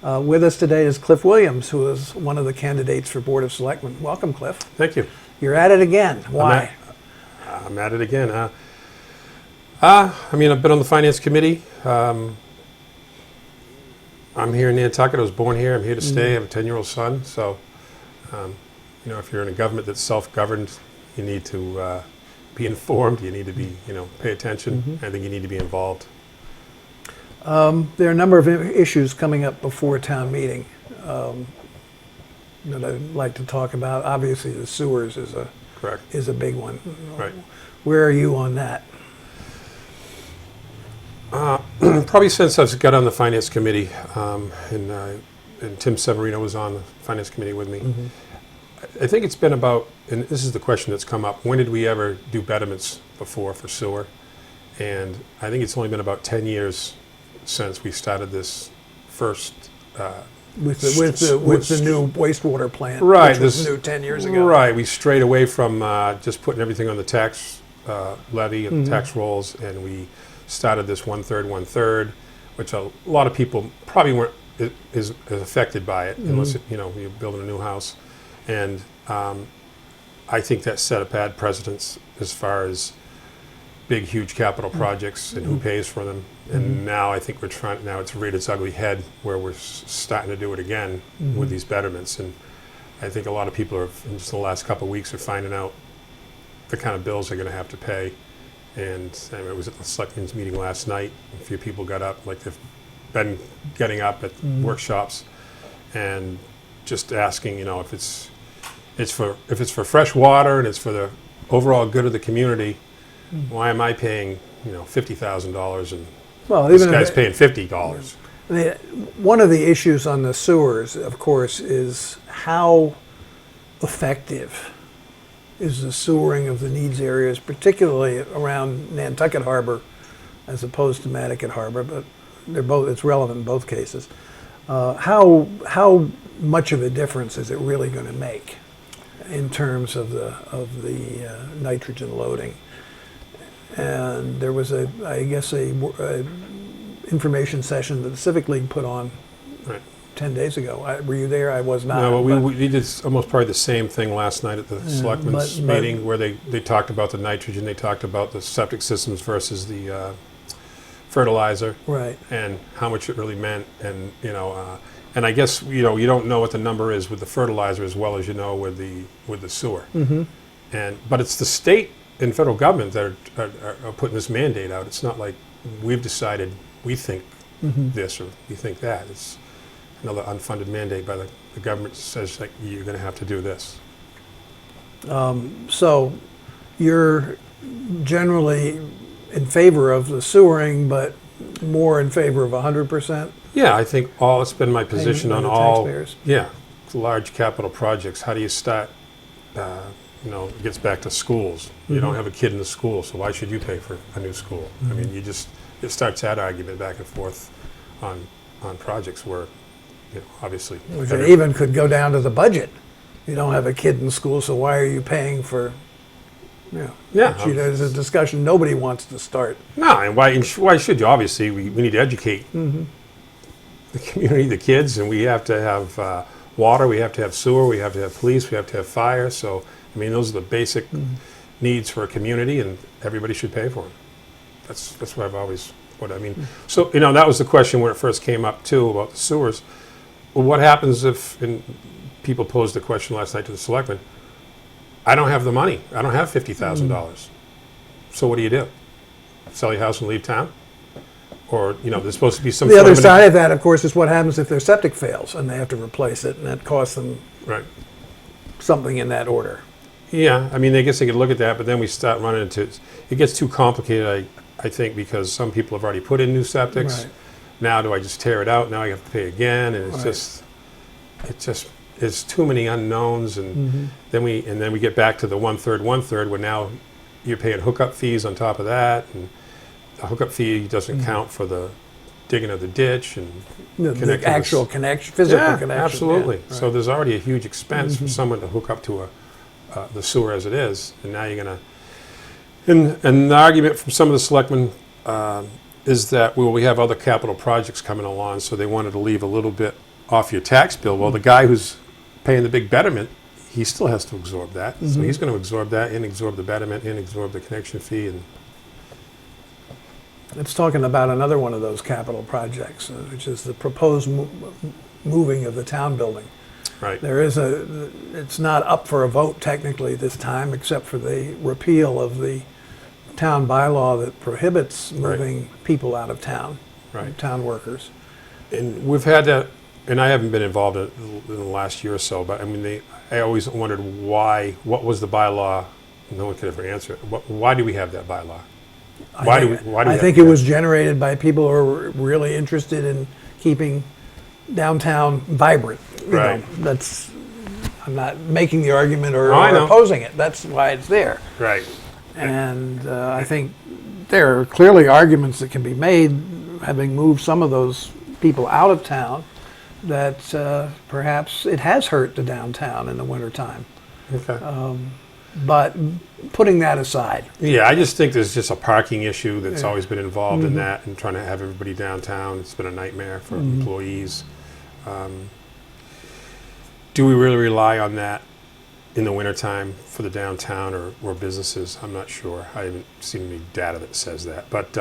With us today is Cliff Williams, who is one of the candidates for Board of Selectmen. Welcome, Cliff. Thank you. You're at it again. Why? I'm at it again. I've been on the Finance Committee. I'm here in Nantucket. I was born here. I'm here to stay. I have a 10-year-old son. So, if you're in a government that's self-governed, you need to be informed. You need to be, pay attention. I think you need to be involved. There are a number of issues coming up before town meeting that I'd like to talk about. Obviously, the sewers is a big one. Right. Where are you on that? Probably since I've got on the Finance Committee, and Tim Severino was on the Finance Committee with me. I think it's been about, and this is the question that's come up, when did we ever do betterments before for sewer? And I think it's only been about 10 years since we started this first With the new wastewater plant, right, which was new 10 years ago. Right, we strayed away from just putting everything on the tax levy and tax rolls, and we started this one-third, which a lot of people probably weren't is affected by it, unless you're building a new house. And I think that set a bad precedence as far as big, huge capital projects and who pays for them. And now I think now it's reared its ugly head where we're starting to do it again with these betterments. And I think a lot of people in just the last couple of weeks are finding out the kind of bills they're going to have to pay. And it was at the Selectmen's meeting last night. A few people got up, like they've been getting up at workshops and just asking, if it's for fresh water and it's for the overall good of the community, why am I paying $50,000 and this guy's paying $50? One of the issues on the sewers, of course, is how effective is the sewering of the needs areas, particularly around Nantucket Harbor, as opposed to Mattocket Harbor, but it's relevant in both cases. How much of a difference is it really going to make in terms of the nitrogen loading? And there was a information session that the Civic League put on 10 days ago. Were you there? I was not. No, we did almost probably the same thing last night at the Selectmen's meeting, where they talked about the nitrogen, they talked about the septic systems versus the fertilizer, right, and how much it really meant. And and I guess you don't know what the number is with the fertilizer as well as with the sewer. But it's the state and federal government that are putting this mandate out. It's not like we've decided we think this or we think that. It's another unfunded mandate by the government says like you're going to have to do this. So you're generally in favor of the sewering, but more in favor of 100%? Yeah, I think it's been my position on all taxpayers. Large capital projects. How do you start? It gets back to schools. You don't have a kid in the school, so why should you pay for a new school? I mean, it starts that argument back and forth on projects where, obviously. It even could go down to the budget. You don't have a kid in school, so why are you paying for? There's a discussion nobody wants to start. No, and why should you? Obviously, we need to educate the community, the kids, and we have to have water, we have to have sewer, we have to have police, we have to have fire. So, those are the basic needs for a community, and everybody should pay for them. That's what I've always. So, that was the question when it first came up too about the sewers. Well, what happens if? And people posed the question last night to the selectmen. I don't have the money. I don't have $50,000. So what do you do? Sell your house and leave town? Or, there's supposed to be some. The other side of that, of course, is what happens if their septic fails and they have to replace it, and that costs them something in that order. Yeah, I guess they could look at that, but then we start running into it gets too complicated. I think because some people have already put in new septics. Right. Now, do I just tear it out? Now I have to pay again, and it's too many unknowns, and then we get back to the one-third, where now you're paying hookup fees on top of that, and the hookup fee doesn't count for the digging of the ditch and the actual connection, physical connection. Absolutely. Yeah, right. So there's already a huge expense for someone to hook up to the sewer as it is, and now you're going to. And the argument from some of the selectmen is that we have other capital projects coming along, so they wanted to leave a little bit off your tax bill. Well, the guy who's paying the big betterment, he still has to absorb that. So he's going to absorb that and absorb the betterment and absorb the connection fee. And It's talking about another one of those capital projects, which is the proposed moving of the town building. right, It's not up for a vote technically this time, except for the repeal of the town bylaw that prohibits moving people out of town, right. town workers. And we've had that, and I haven't been involved in the last year or so, but I mean, I always wondered what was the bylaw? No one could ever answer it. Why do we have that bylaw? I think it was generated by people who are really interested in keeping downtown vibrant. You Right. know, I'm not making the argument or, Oh, I know. opposing it. That's why it's there. Right, And I think there are clearly arguments that can be made, having moved some of those people out of town, that perhaps it has hurt the downtown in the wintertime. okay. But putting that aside, Yeah, I just think there's just a parking issue that's always been involved in that, and trying to have everybody downtown. It's been a nightmare for employees. Do we really rely on that in the wintertime for the downtown or businesses? I'm not sure. I haven't seen any data that says that. But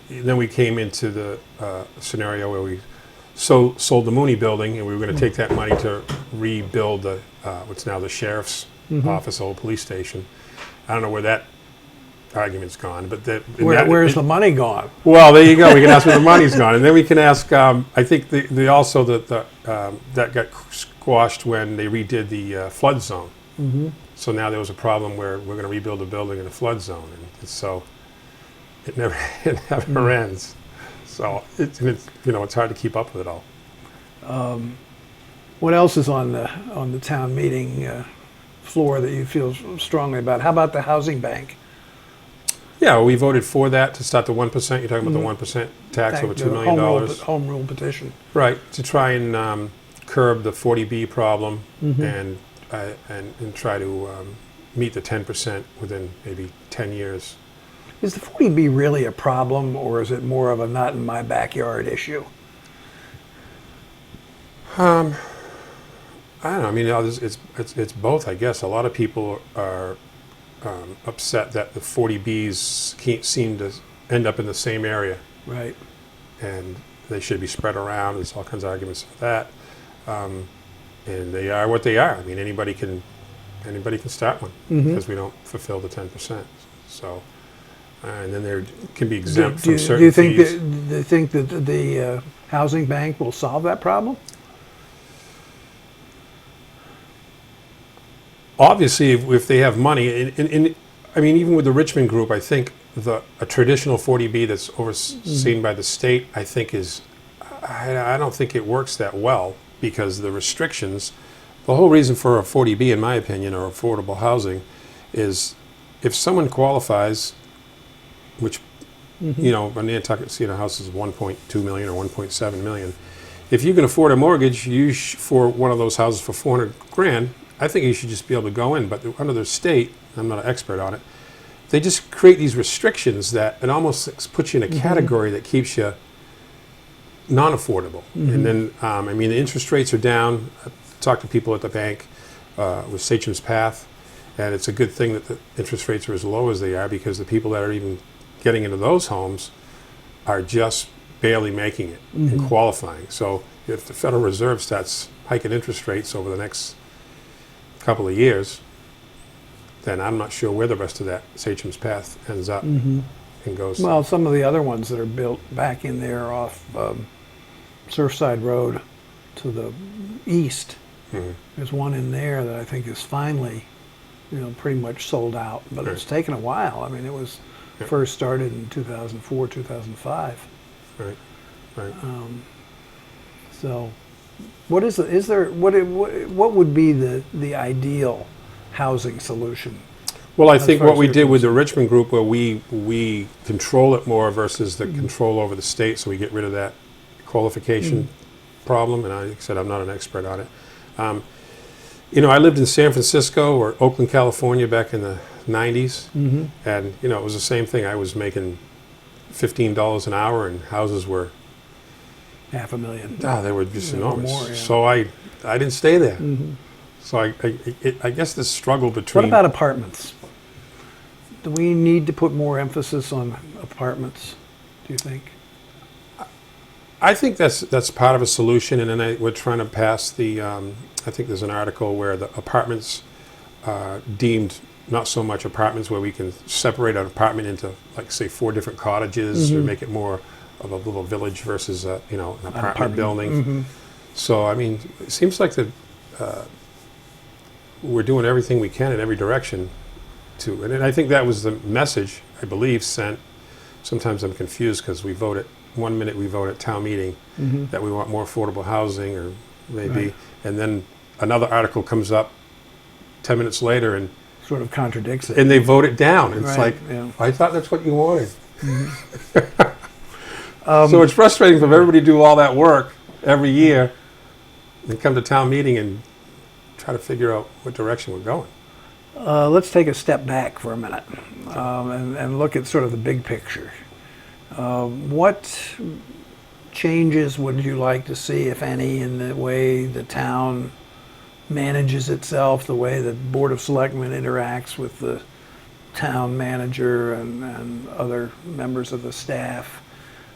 then we came into the scenario where we sold the Mooney building, and we were going to take that money to rebuild what's now the sheriff's office, old police station. I don't know where that argument's gone, but where's the money gone? Well, there you go. We can ask where the money's gone, and then we can ask. I think that got squashed when they redid the flood zone. So now there was a problem where we're going to rebuild a building in a flood zone, and so it never ends. So it's hard to keep up with it all. What else is on the town meeting floor that you feel strongly about? How about the housing bank? Yeah, we voted for that to start the 1%. You're talking about the 1% tax over $2 million. Home rule petition. Right, to try and curb the 40B problem and try to meet the 10% within maybe 10 years. Is the 40B really a problem, or is it more of a not in my backyard issue? I don't know. I mean, it's both, I guess. A lot of people are upset that the 40Bs can't seem to end up in the same area, Right. and they should be spread around. There's all kinds of arguments for that, and they are what they are. I mean, anybody can start one because we don't fulfill the 10%. So, and then there can be exempt from certain fees. Do you think that the housing bank will solve that problem? Obviously, if they have money, I mean, even with the Richmond Group, I think a traditional 40B that's overseen by the state, I think I don't think it works that well, because the restrictions, the whole reason for a 40B, in my opinion, or affordable housing, is if someone qualifies, which, a Nantucket house is 1.2 million or 1.7 million. If you can afford a mortgage, for one of those houses for $400,000, I think you should just be able to go in. But under the state, I'm not an expert on it, they just create these restrictions that it almost puts you in a category that keeps you non-affordable. And then, the interest rates are down. I talked to people at the bank with Sachem's Path, and it's a good thing that the interest rates are as low as they are, because the people that are even getting into those homes are just barely making it and qualifying. So if the Federal Reserve starts hiking interest rates over the next couple of years, then I'm not sure where the rest of that Sachem's Path ends up and goes. Well, some of the other ones that are built back in there off Surfside Road to the east, there's one in there that I think is finally, pretty much sold out. But it's taken a while. I mean, it was first started in 2004, 2005. Right. So, what would be the ideal housing solution? Well, I as think far what as we you're did with the concerned? Richmond Group, where we control it more versus the control over the state, so we get rid of that qualification problem. And like I said, I'm not an expert on it. I lived in San Francisco or Oakland, California back in the 90s, and it was the same thing. I was making $15 an hour, and houses were 500,000. They were just Or enormous. more, yeah. So I didn't stay there. So I guess this struggle between. What about apartments? Do we need to put more emphasis on apartments, do you think? I think that's part of a solution, and then we're trying to pass the. I think there's an article where the apartments are deemed not so much apartments, where we can separate an apartment into, like, say, 4 different cottages, or make it more of a little village versus an apartment building. So I mean, it seems like we're doing everything we can in every direction to, and I think that was the message, I believe, sent. Sometimes I'm confused because we vote at one minute we vote at town meeting that we want more affordable housing, or maybe, Right. and then another article comes up 10 minutes later and Sort of contradicts it. they vote it down. It's Right, like, yeah. I thought that's what you wanted. So it's frustrating for everybody to do all that work every year and come to town meeting and try to figure out what direction we're going. Let's take a step back for a minute and look at sort of the big picture. What changes would you like to see, if any, in the way the town manages itself, the way the Board of Selectmen interacts with the town manager and other members of the staff?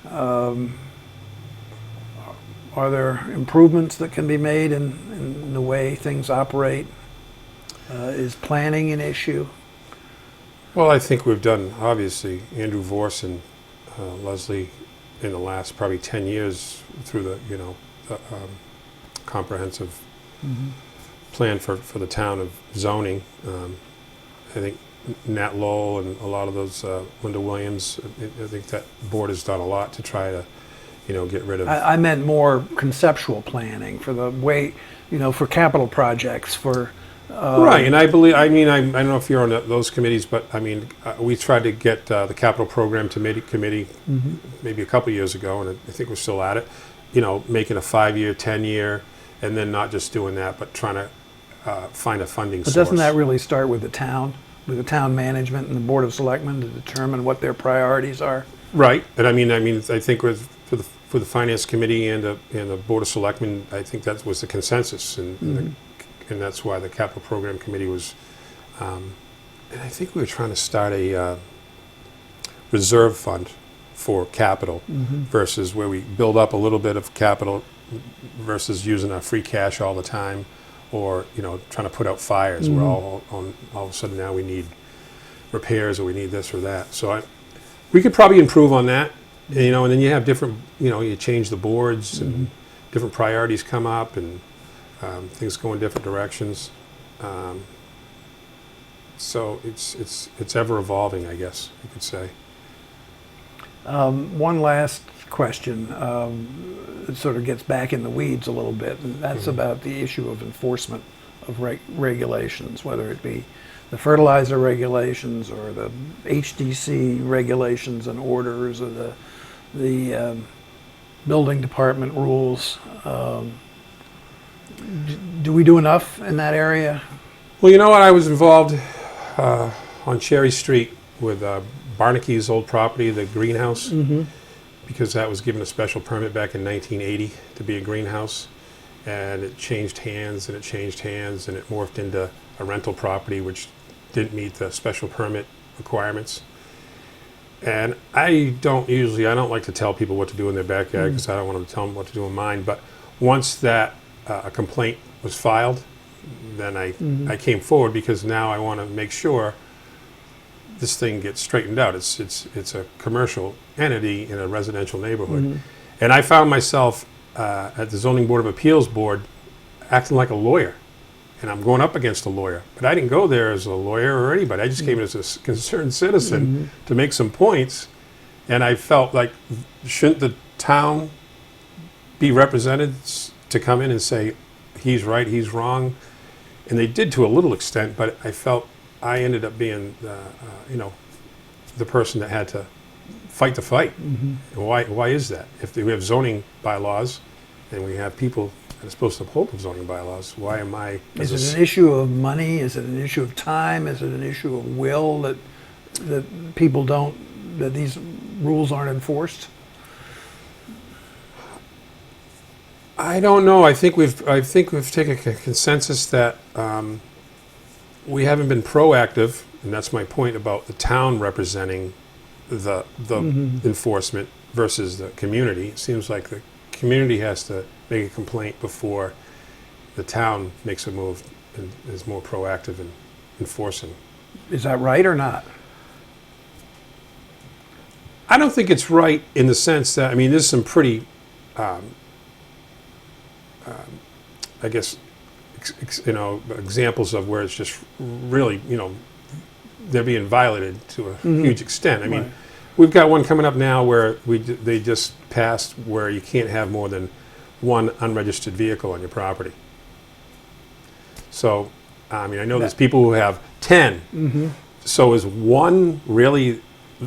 Are there improvements that can be made in the way things operate? Is planning an issue? Well, I think we've done, obviously, Andrew Vorse and Leslie in the last probably 10 years through the comprehensive plan for the town of zoning. I think Nat Lowell and a lot of those, Linda Williams, I think that board has done a lot to try to, get rid of. I meant more conceptual planning for the way, for capital projects, for... Right, and I don't know if you're on those committees, but I mean, we tried to get the capital program committee maybe a couple years ago, and I think we're still at it, making a 5-year, 10-year, and then not just doing that, but trying to find a funding But source. doesn't that really start with the town management and the Board of Selectmen to determine what their priorities are? Right, and I think for the finance committee and the Board of Selectmen, I think that was the consensus, and that's why the capital program committee was, and I think we were trying to start a reserve fund for capital versus where we build up a little bit of capital versus using our free cash all the time, or trying to put out fires. We're all of a sudden now we need repairs, or we need this or that. So we could probably improve on that, and then you have different, you change the boards and different priorities come up, and things go in different directions. So it's ever evolving, I guess you could say. One last question. It sort of gets back in the weeds a little bit, and that's about the issue of enforcement of regulations, whether it be the fertilizer regulations or the HDC regulations and orders, or the building department rules. Do we do enough in that area? Well, you know what? I was involved on Cherry Street with Barnaky's old property, the greenhouse, because that was given a special permit back in 1980 to be a greenhouse, and it changed hands, and it morphed into a rental property which didn't meet the special permit requirements. And I don't like to tell people what to do in their backyard, because I don't want to tell them what to do in mine. But once that a complaint was filed, then I came forward, because now I want to make sure this thing gets straightened out. It's a commercial entity in a residential neighborhood, and I found myself at the Zoning Board of Appeals board acting like a lawyer, and I'm going up against a lawyer. But I didn't go there as a lawyer or anybody. I just came as a concerned citizen to make some points, and I felt like, shouldn't the town be represented to come in and say, he's right, he's wrong? And they did to a little extent, but I felt I ended up being, the person that had to fight the fight. And why is that? If we have zoning bylaws and we have people that are supposed to uphold the zoning bylaws, why am I? Is it an issue of money? Is it an issue of time? Is it an issue of will that that these rules aren't enforced? I don't know. I think we've taken a consensus that we haven't been proactive, and that's my point about the town representing the enforcement versus the community. It seems like the community has to make a complaint before the town makes a move and is more proactive in enforcing. Is that right or not? I don't think it's right in the sense that, I mean, there's some pretty, I guess, examples of where it's just really, they're being violated to a huge extent. I mean, Right. we've got one coming up now where they just passed where you can't have more than one unregistered vehicle on your property. So, I mean, I know there's people who have 10. So is one really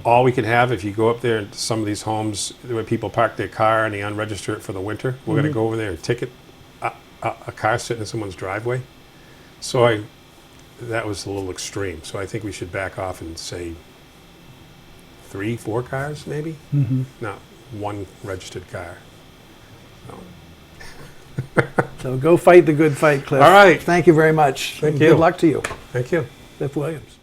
all we can have if you go up there into some of these homes where people park their car and they unregister it for the winter? We're going to go over there and ticket a car sitting in someone's driveway? So that was a little extreme. So I think we should back off and say 3, 4 cars maybe? Not one registered car. So. So go fight the good fight, Cliff. All right. Thank you very much. Thank Good you. luck to you. Thank you. Cliff Williams.